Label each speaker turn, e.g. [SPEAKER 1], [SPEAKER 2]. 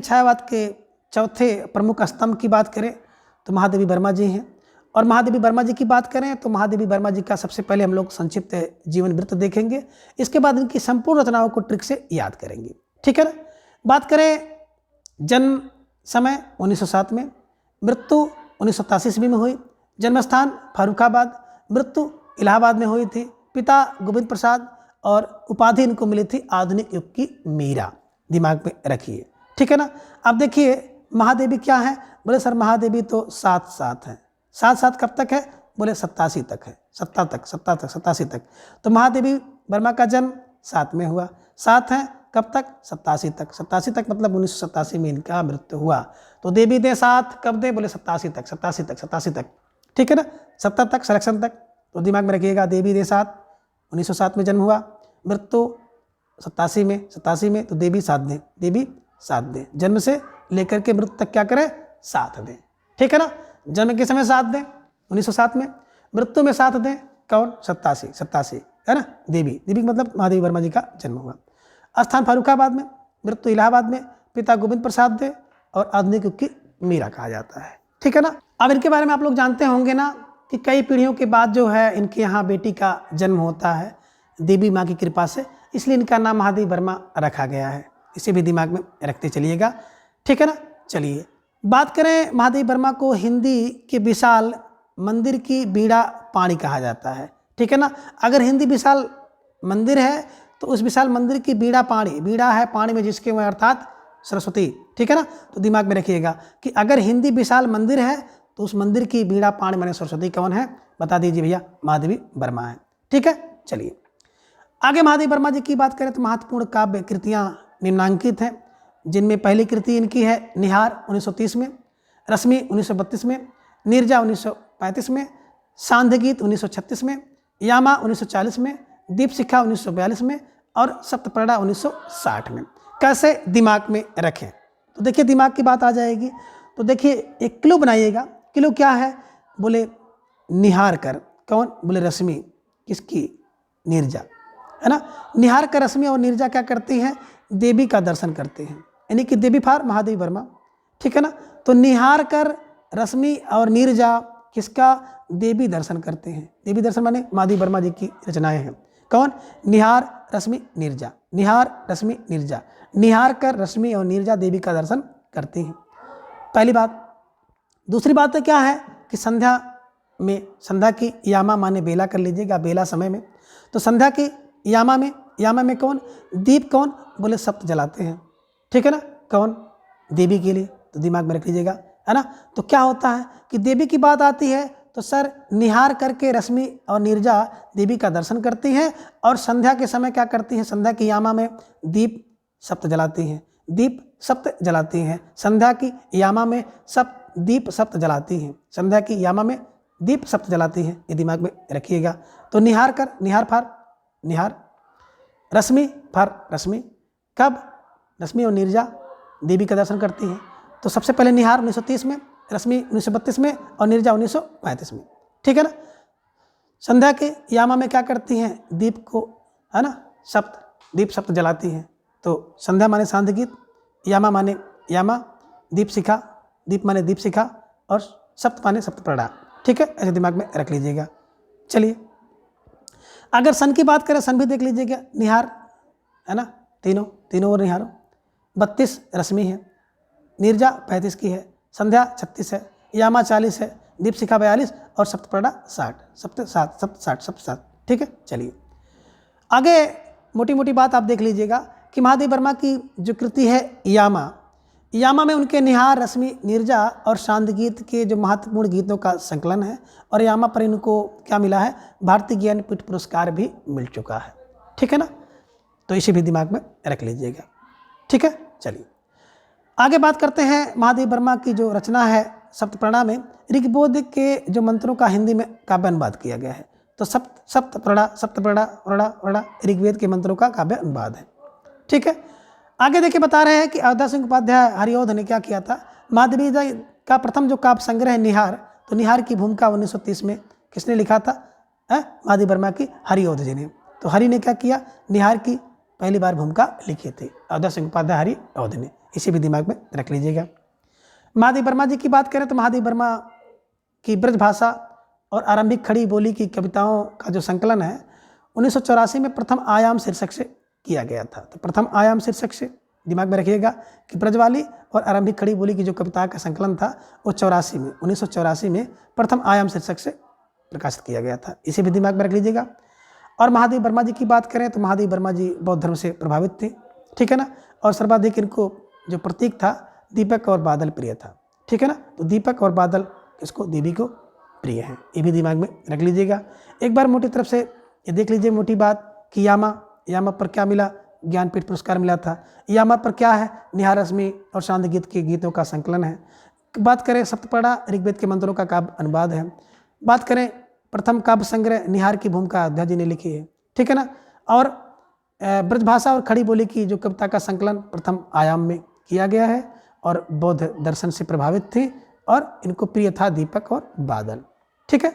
[SPEAKER 1] छायावाद के चौथे प्रमुख स्तंभ की बात करें तो महादेवी वर्मा जी हैं। और महादेवी वर्मा जी की बात करें तो महादेवी वर्मा जी का सबसे पहले हम लोग संक्षिप्त जीवन वृत्त देखेंगे, इसके बाद इनकी संपूर्ण रचनाओं को ट्रिक से याद करेंगे। ठीक है ना। बात करें जन्म समय 1907 में, मृत्यु 1987 ईस्वी में हुई, जन्मस्थान फर्रुखाबाद, मृत्यु इलाहाबाद में हुई थी, पिता गोविंद प्रसाद और उपाधि इनको मिली थी आधुनिक युग की मीरा। दिमाग में रखिए। ठीक है ना। अब देखिए महादेवी क्या है, बोले सर महादेवी तो 7 है। 7 कब तक है, बोले 87 तक है, 87 तक। तो महादेवी वर्मा का जन्म 7 में हुआ, 7 है कब तक, 87 तक। 87 तक मतलब 1987 में इनका मृत्यु हुआ। तो देवी दे 7 कब दे, बोले 87 तक। ठीक है ना। 70 तक सिलेक्शन तक। तो दिमाग में रखिएगा देवी दे 7, 1907 में जन्म हुआ, मृत्यु 87 में, तो देवी 7 दें, देवी 7 दें। जन्म से लेकर के मृत्यु तक क्या करें, 7 दें। ठीक है ना। जन्म के समय 7 दें 1907 में, मृत्यु में 7 दें, कौन, 87 है ना। देवी मतलब महादेवी वर्मा जी का जन्म हुआ। स्थान फर्रुखाबाद में, मृत्यु इलाहाबाद में, पिता गोविंद प्रसाद दे और आधुनिक युग की मीरा कहा जाता है। ठीक है ना। अब इनके बारे में आप लोग जानते होंगे ना कि कई पीढ़ियों के बाद जो है इनके यहाँ बेटी का जन्म होता है देवी माँ की कृपा से, इसलिए इनका नाम महादेवी वर्मा रखा गया है। इसे भी दिमाग में रखते चलिएगा। ठीक है ना। चलिए बात करें महादेवी वर्मा को हिंदी के विशाल मंदिर की बीड़ा पाणी कहा जाता है। ठीक है ना। अगर हिंदी विशाल मंदिर है तो उस विशाल मंदिर की बीड़ा पाणी, बीड़ा है पानी में जिसके वह अर्थात सरस्वती। ठीक है ना। तो दिमाग में रखिएगा कि अगर हिंदी विशाल मंदिर है तो उस मंदिर की बीड़ा पाणी माने सरस्वती कौन है, बता दीजिए भैया, महादेवी वर्मा है। ठीक है। चलिए आगे महादेवी वर्मा जी की बात करें तो महत्वपूर्ण काव्य कृतियाँ निम्नांकित हैं, जिनमें पहली कृति इनकी है निहार 1930 में, रश्मि 1932 में, नीरजा 1935 में, सांध्य गीत 1936 में, यामा 1940 में, दीप शिखा 1942 में और सप्तपर्णा 1960 में। कैसे दिमाग में रखें, तो देखिए दिमाग की बात आ जाएगी। तो देखिए एक क्लू बनाइएगा। क्लू क्या है, बोले निहार कर, कौन, बोले रश्मि, किसकी, नीरजा, है ना। निहार कर रश्मि और नीरजा क्या करती हैं, देवी का दर्शन करते हैं, यानी कि देवी फार महादेवी वर्मा। ठीक है ना। तो निहार कर रश्मि और नीरजा किसका, देवी दर्शन करते हैं। देवी दर्शन माने महादेवी वर्मा जी की रचनाएं हैं। कौन, निहार रश्मि नीरजा, निहार रश्मि नीरजा, निहार कर रश्मि और नीरजा देवी का दर्शन करते हैं। पहली बात। दूसरी बात है क्या है कि संध्या में, संध्या की यामा माने बेला कर लीजिएगा, बेला समय में। तो संध्या की यामा में कौन, दीप कौन, बोले सप्त जलाते हैं। ठीक है ना। कौन, देवी के लिए। तो दिमाग में रख लीजिएगा, है ना। तो क्या होता है कि देवी की बात आती है तो सर निहार करके रश्मि और नीरजा देवी का दर्शन करती हैं और संध्या के समय क्या करती हैं, संध्या की यामा में दीप सप्त जलाती हैं, दीप सप्त जलाती हैं। संध्या की यामा में दीप सप्त जलाती हैं, संध्या की यामा में दीप सप्त जलाती हैं। ये दिमाग में रखिएगा। तो निहार कर, निहार फार निहार, रश्मि फार रश्मि, कब, रश्मि और नीरजा देवी का दर्शन करती हैं। तो सबसे पहले निहार 1930 में, रश्मि 1932 में और नीरजा 1935 में। ठीक है ना। संध्या के यामा में क्या करती हैं, दीप को, है ना, दीप सप्त जलाती हैं। तो संध्या माने सांध्य गीत, यामा माने यामा, दीप शिखा, दीप माने दीप शिखा और सप्त माने सप्तपर्णा। ठीक है। ऐसे दिमाग में रख लीजिएगा। चलिए अगर सन की बात करें, सन भी देख लीजिएगा। निहार, है ना, तीनों और निहारो। 32 रश्मि है, नीरजा 35 की है, संध्या 36 है, यामा 40 है, दीप शिखा 42 और सप्तपर्णा 60। ठीक है। चलिए आगे मोटी मोटी बात आप देख लीजिएगा कि महादेवी वर्मा की जो कृति है यामा में उनके निहार, रश्मि, नीरजा और सांध्य गीत के जो महत्वपूर्ण गीतों का संकलन है और यामा पर इनको क्या मिला है, भारतीय ज्ञानपीठ पुरस्कार भी मिल चुका है। ठीक है ना। तो इसे भी दिमाग में रख लीजिएगा। ठीक है। चलिए आगे बात करते हैं महादेवी वर्मा की जो रचना है सप्तपर्णा में ऋग्वेद के जो मंत्रों का हिंदी में काव्य अनुवाद किया गया है। तो सप्तपर्णा ऋग्वेद के मंत्रों का काव्य अनुवाद है। ठीक है। आगे देखिए बता रहे हैं कि अयोध्या सिंह उपाध्याय हरिऔध ने क्या किया था, महादेवी जी का प्रथम जो काव्य संग्रह है निहार, तो निहार की भूमिका 1930 में किसने लिखा था, महादेवी वर्मा की हरिऔध जी ने। तो हरि ने क्या किया, निहार की पहली बार भूमिका लिखी थी, अयोध्या सिंह उपाध्याय हरिऔध ने। इसे भी दिमाग में रख लीजिएगा। महादेव वर्मा जी की बात करें तो महादेव वर्मा की ब्रज भाषा और आरंभिक खड़ी बोली की कविताओं का जो संकलन है 1984 में प्रथम आयाम शीर्षक से किया गया था। तो प्रथम आयाम शीर्षक से दिमाग में रखिएगा कि ब्रजवाली और आरंभिक खड़ी बोली की जो कविता का संकलन था वो 1984 में प्रथम आयाम शीर्षक से प्रकाशित किया गया था। इसे भी दिमाग में रख लीजिएगा। और महादेव वर्मा जी की बात करें तो महादेव वर्मा जी बौद्ध धर्म से प्रभावित थे, ठीक है ना। और सर्वाधिक इनको जो प्रतीक था दीपक और बादल प्रिय था, ठीक है ना। तो दीपक और बादल इसको देवी को प्रिय है, ये भी दिमाग में रख लीजिएगा। एक बार मोटी तरफ से ये देख लीजिए मोटी बात कि यामा पर क्या मिला, ज्ञानपीठ पुरस्कार मिला था। यामा पर क्या है, निहार रश्मि और शांत गीत के गीतों का संकलन है। बात करें सप्तपड़ा ऋग्वेद के मंत्रों का काव्य अनुवाद है। बात करें प्रथम काव्य संग्रह निहार की भूमिका अध्याय जी ने लिखी है, ठीक है ना। और ब्रजभाषा और खड़ी बोली की जो कविता का संकलन प्रथम आयाम में किया गया है और बौद्ध दर्शन से प्रभावित थे और इनको प्रिय था दीपक और बादल, ठीक है।